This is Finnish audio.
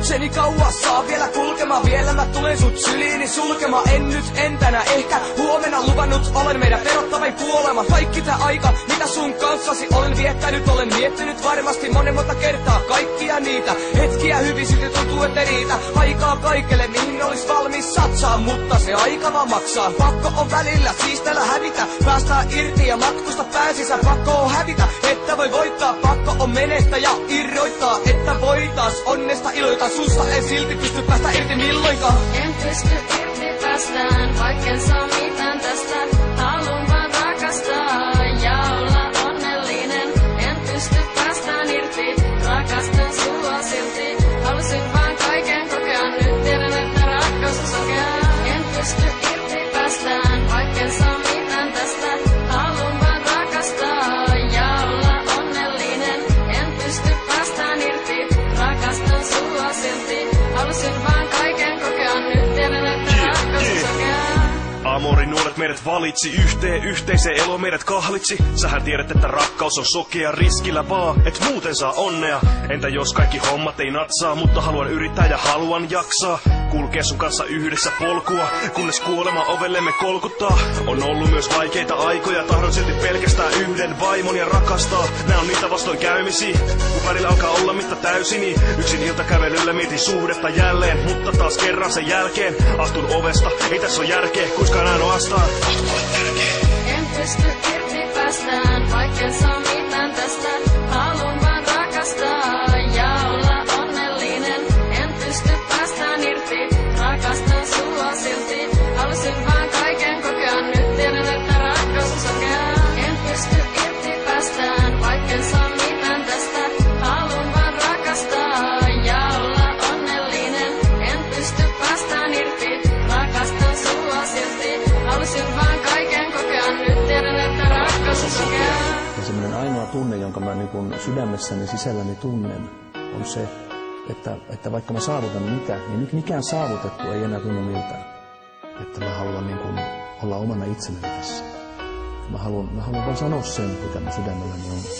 luokseni kauas, saa vielä kulkemaan. Vielä mä tulen sut syliini sulkemaan. En nyt, en tänä, ehkä huomenna luvannut. Olen meidän pelottavin kuolema. Kaikki tää aika, mitä sun kanssasi olen viettänyt. Olen miettinyt varmasti monen monta kertaa kaikkia niitä hetkiä hyvin, silti tuntuu ette riitä. Aikaa kaikelle, mihin olis valmis satsaa, mutta se aika vaan maksaa. Pakko on välillä, siis täällä hävitä. Päästään irti ja matkusta pääsisä. Pakko on hävitä, että voi voittaa. Pakko on menestä ja irroittaa, että voitais onnesta iloita. Susta en silti pysty päästä irti milloinkaan. En pysty irti päästään, vaikken saa mitään tästä. Haluun vaan rakastaa ja olla onnellinen. En pysty päästään irti, rakastan sua silti. Halusin vaan kaiken kokea, nyt tiedän, että rakkaus on sokea. En pysty irti päästään, vaikken saa mitään tästä. Haluun vaan rakastaa ja olla onnellinen. En pysty päästään irti, rakastan sua silti. Halusin vaan kaiken kokea, nyt tiedän, että rakkaus on sokea. Amorin nuoret meidät valitsi, yhteiseen elo meidät kahlitsi. Sähän tiedät, että rakkaus on sokea, riskillä vaan, et muuten saa onnea. Entä jos kaikki hommat ei natsaa, mutta haluan yrittää ja haluan jaksaa. Kulkea sun kanssa yhdessä polkua, kunnes kuolema ovellemme kolkuttaa. On ollut myös vaikeita aikoja, tahdon silti pelkästään yhden vaimon ja rakastaa. Nää on niitä vastoinkäymisiä, kun välillä alkaa olla mitä täysini. Yksin iltakävelyllä mietin suhdetta jälleen, mutta taas kerran sen jälkeen astun ovesta, ei tässä oo järkeä, kuiskaan ainoastaan. En pysty irti päästään, vaikken saa mitään tästä. Haluun vaan rakastaa ja olla onnellinen. En pysty päästään irti, rakastan sua silti. Halusin vaan kaiken kokea, nyt tiedän, että rakkaus on sokea. En pysty irti päästään, vaikken saa mitään tästä. Haluun vaan rakastaa ja olla onnellinen. En pysty päästään irti, rakastan sua silti. Halusin vaan kaiken kokea, nyt tiedän, että rakkaus on sokea. Ja semmoinen ainoa tunne, jonka mä niin sydämessäni sisälläni tunnen, on se, että vaikka mä saavutan mitä, niin nyt mikään saavutettu ei enää tunnu miltään. Että mä haluan niin kuin olla omana itsenäni tässä. Mä haluan vaan sanoa sen, mitä mun sydämelläni on.